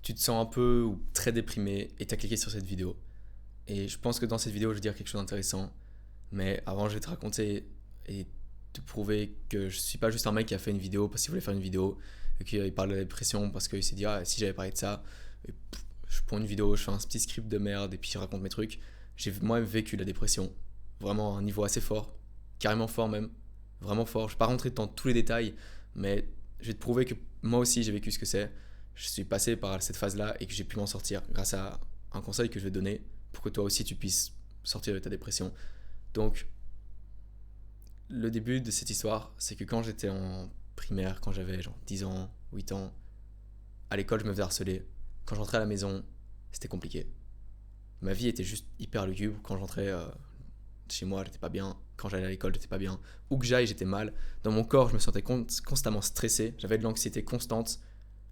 tu te sens un peu ou très déprimé et tu as cliqué sur cette vidéo. Et je pense que dans cette vidéo, je vais dire quelque chose d'intéressant. Mais avant, je vais te raconter et te prouver que je suis pas juste un mec qui a fait une vidéo parce qu'il voulait faire une vidéo et qu'il parle de la dépression parce qu'il s'est dit ah si j'avais parlé de ça, et je prends une vidéo, je fais un petit script de merde et puis je raconte mes trucs. J'ai moi-même vécu la dépression, vraiment à un niveau assez fort, carrément fort même, vraiment fort. Je vais pas rentrer dans tous les détails, mais je vais te prouver que moi aussi j'ai vécu ce que c'est. Je suis passé par cette phase-là et que j'ai pu m'en sortir grâce à un conseil que je vais te donner pour que toi aussi tu puisses sortir de ta dépression. Donc, le début de cette histoire, c'est que quand j'étais en primaire, quand j'avais genre 10 ans, 8 ans, à l'école, je me faisais harceler. Quand j'entrais à la maison, c'était compliqué. Ma vie était juste hyper lugubre. Quand j'entrais chez moi, j'étais pas bien. Quand j'allais à l'école, j'étais pas bien. Où que j'aille, j'étais mal. Dans mon corps, je me sentais constamment stressé. J'avais de l'anxiété constante.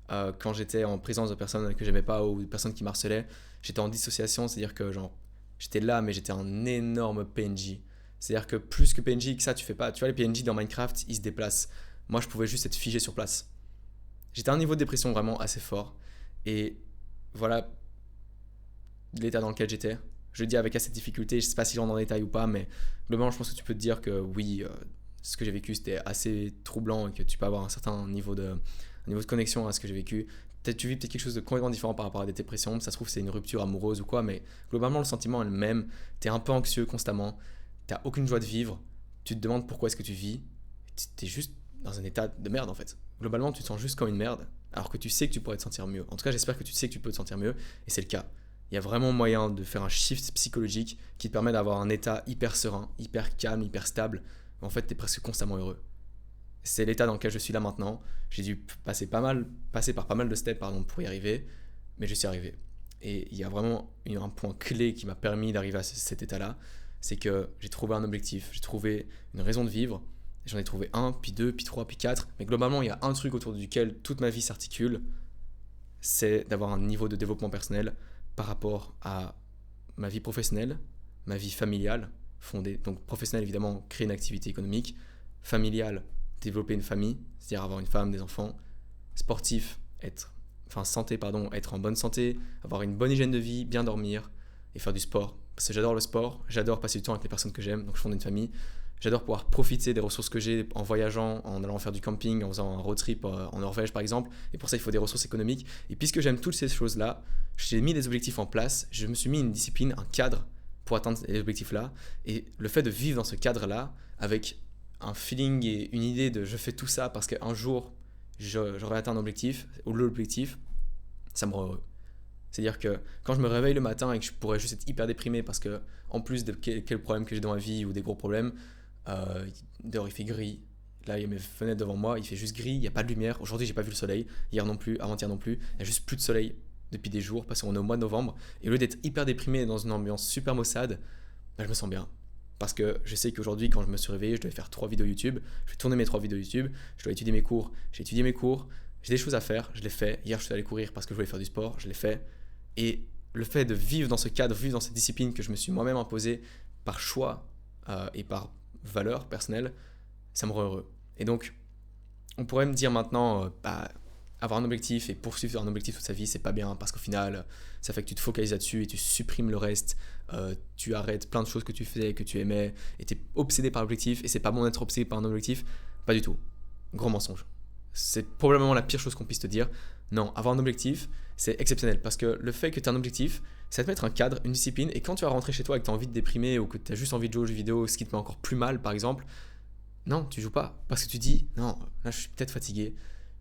Quand j'étais en présence de personnes que j'aimais pas ou de personnes qui me harcelaient, j'étais en dissociation, c'est-à-dire que genre, j'étais là, mais j'étais un énorme PNJ. C'est-à-dire que plus que PNJ que ça, tu fais pas. Tu vois, les PNJ dans Minecraft, ils se déplacent. Moi, je pouvais juste être figé sur place. J'étais à un niveau de dépression vraiment assez fort. Et voilà l'état dans lequel j'étais. Je le dis avec assez de difficulté, je sais pas si j'en dans le détail ou pas, mais globalement, je pense que tu peux te dire que oui, ce que j'ai vécu, c'était assez troublant et que tu peux avoir un certain niveau de connexion à ce que j'ai vécu. Peut-être tu vis peut-être quelque chose de complètement différent par rapport à des dépressions, ça se trouve c'est une rupture amoureuse ou quoi, mais globalement le sentiment est le même. T'es un peu anxieux constamment, t'as aucune joie de vivre, tu te demandes pourquoi est-ce que tu vis, t'es juste dans un état de merde en fait. Globalement tu te sens juste comme une merde, alors que tu sais que tu pourrais te sentir mieux. En tout cas j'espère que tu sais que tu peux te sentir mieux, et c'est le cas. Il y a vraiment moyen de faire un shift psychologique qui te permet d'avoir un état hyper serein, hyper calme, hyper stable. En fait, tu es presque constamment heureux. C'est l'état dans lequel je suis là maintenant. J'ai dû passer par pas mal de steps pour y arriver, mais je suis arrivé. Et il y a vraiment un point clé qui m'a permis d'arriver à cet état-là, c'est que j'ai trouvé un objectif, j'ai trouvé une raison de vivre. J'en ai trouvé un, puis deux, puis trois, puis quatre. Mais globalement, il y a un truc autour duquel toute ma vie s'articule, c'est d'avoir un niveau de développement personnel par rapport à ma vie professionnelle, ma vie familiale, fondée, donc professionnelle évidemment, créer une activité économique, familiale, développer une famille, c'est-à-dire avoir une femme, des enfants, sportif, être en bonne santé, avoir une bonne hygiène de vie, bien dormir et faire du sport. Parce que j'adore le sport, j'adore passer du temps avec les personnes que j'aime, donc je fonde une famille. J'adore pouvoir profiter des ressources que j'ai en voyageant, en allant faire du camping, en faisant un road trip en Norvège par exemple. Et pour ça, il faut des ressources économiques. Et puisque j'aime toutes ces choses-là, j'ai mis des objectifs en place, je me suis mis une discipline, un cadre pour atteindre ces objectifs-là. Et le fait de vivre dans ce cadre-là, avec un feeling et une idée de je fais tout ça parce qu'un jour, j'aurai atteint un objectif, ou l'objectif, ça me rend heureux. C'est-à-dire que quand je me réveille le matin et que je pourrais juste être hyper déprimé parce que, en plus de quel problème que j'ai dans ma vie ou des gros problèmes, dehors il fait gris. Là, il y a mes fenêtres devant moi, il fait juste gris, il n'y a pas de lumière. Aujourd'hui, j'ai pas vu le soleil. Hier non plus, avant-hier non plus. Il n'y a juste plus de soleil depuis des jours parce qu'on est au mois de novembre. Et au lieu d'être hyper déprimé dans une ambiance super maussade, bah, je me sens bien. Parce que je sais qu'aujourd'hui, quand je me suis réveillé, je devais faire 3 vidéos YouTube. Je vais tourner mes 3 vidéos YouTube. Je dois étudier mes cours. J'ai étudié mes cours. J'ai des choses à faire. Je l'ai fait. Hier, je suis allé courir parce que je voulais faire du sport. Je l'ai fait. Et le fait de vivre dans ce cadre, vivre dans cette discipline que je me suis moi-même imposée par choix et par valeur personnelle, ça me rend heureux. Et donc, on pourrait me dire maintenant, avoir un objectif et poursuivre un objectif toute sa vie, c'est pas bien parce qu'au final, ça fait que tu te focalises là-dessus et tu supprimes le reste. Tu arrêtes plein de choses que tu faisais, que tu aimais, et tu es obsédé par l'objectif, et c'est pas bon d'être obsédé par un objectif. Pas du tout. Gros mensonge. C'est probablement la pire chose qu'on puisse te dire. Non, avoir un objectif, c'est exceptionnel parce que le fait que tu aies un objectif, ça va te mettre un cadre, une discipline, et quand tu vas rentrer chez toi et que tu as envie de déprimer ou que tu as juste envie de jouer aux jeux vidéo, ce qui te met encore plus mal par exemple, non, tu joues pas parce que tu dis non, là je suis peut-être fatigué,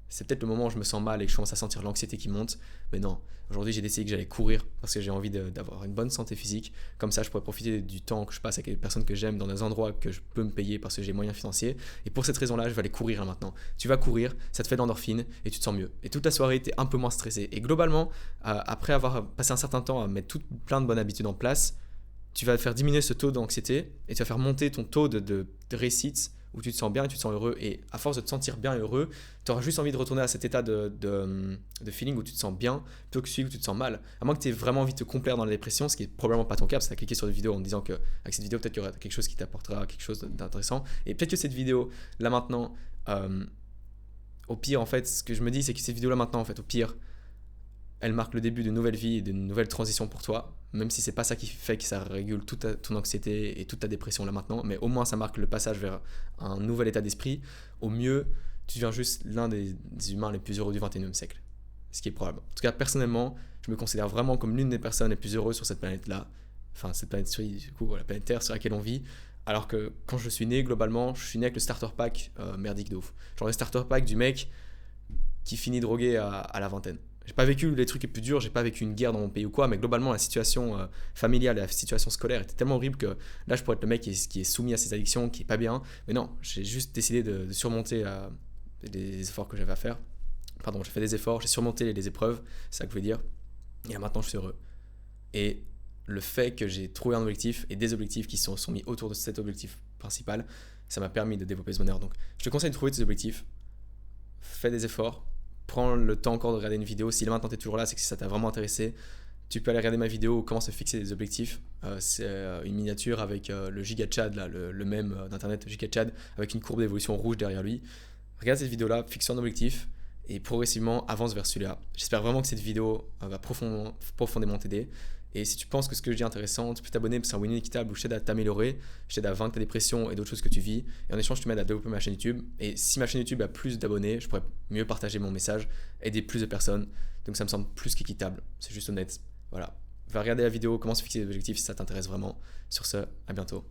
c'est peut-être le moment où je me sens mal et que je commence à sentir l'anxiété qui monte. Mais non, aujourd'hui j'ai décidé que j'allais courir parce que j'ai envie d'avoir une bonne santé physique. Comme ça, je pourrais profiter du temps que je passe avec les personnes que j'aime dans des endroits que je peux me payer parce que j'ai moyens financiers. Et pour cette raison-là, je vais aller courir là maintenant. Tu vas courir, ça te fait de l'endorphine et tu te sens mieux. Et toute la soirée, tu es un peu moins stressé. Et globalement, après avoir passé un certain temps à mettre plein de bonnes habitudes en place, tu vas faire diminuer ce taux d'anxiété et tu vas faire monter ton taux de réussite où tu te sens bien et tu te sens heureux. Et à force de te sentir bien et heureux, tu auras juste envie de retourner à cet état de feeling où tu te sens bien plutôt que celui où tu te sens mal. À moins que tu aies vraiment envie de te complaire dans la dépression, ce qui est probablement pas ton cas parce que tu as cliqué sur une vidéo en te disant que avec cette vidéo, peut-être qu'il y aura quelque chose qui t'apportera quelque chose d'intéressant. Et peut-être que cette vidéo, là maintenant, au pire, en fait, ce que je me dis, c'est que cette vidéo là maintenant, en fait, au pire, elle marque le début d'une nouvelle vie et d'une nouvelle transition pour toi, même si c'est pas ça qui fait que ça régule toute ton anxiété et toute ta dépression là maintenant, mais au moins ça marque le passage vers un nouvel état d'esprit. Au mieux, tu deviens juste l'un des humains les plus heureux du 21e siècle. Ce qui est probable. En tout cas, personnellement, je me considère vraiment comme l'une des personnes les plus heureuses sur cette planète-là. Enfin, cette planète, du coup, la planète Terre sur laquelle on vit. Alors que quand je suis né, globalement, je suis né avec le starter pack merdique de ouf. Genre le starter pack du mec qui finit drogué à la vingtaine. J'ai pas vécu les trucs les plus durs, j'ai pas vécu une guerre dans mon pays ou quoi, mais globalement la situation familiale et la situation scolaire était tellement horrible que là je pourrais être le mec qui est soumis à ses addictions, qui est pas bien. Mais non, j'ai juste décidé de surmonter les efforts que j'avais à faire. Pardon, j'ai fait des efforts, j'ai surmonté les épreuves, c'est ça que je voulais dire. Et là maintenant je suis heureux. Et le fait que j'ai trouvé un objectif et des objectifs qui sont mis autour de cet objectif principal, ça m'a permis de développer ce bonheur. Donc je te conseille de trouver tes objectifs, fais des efforts, prends le temps encore de regarder une vidéo. Si là maintenant tu es toujours là, c'est que ça t'a vraiment intéressé. Tu peux aller regarder ma vidéo comment se fixer des objectifs. C'est une miniature avec le GigaChad, là, le mème d'internet GigaChad, avec une courbe d'évolution rouge derrière lui. Regarde cette vidéo-là, fixe un objectif et progressivement avance vers celui-là. J'espère vraiment que cette vidéo va profondément t'aider. Et si tu penses que ce que je dis est intéressant, tu peux t'abonner, c'est un win équitable où je t'aide à t'améliorer, je t'aide à vaincre ta dépression et d'autres choses que tu vis. Et en échange, je te m'aide à développer ma chaîne YouTube. Et si ma chaîne YouTube a plus d'abonnés, je pourrais mieux partager mon message, aider plus de personnes. Donc ça me semble plus qu'équitable, c'est juste honnête. Voilà. Va regarder la vidéo, comment se fixer des objectifs si ça t'intéresse vraiment. Sur ce, à bientôt.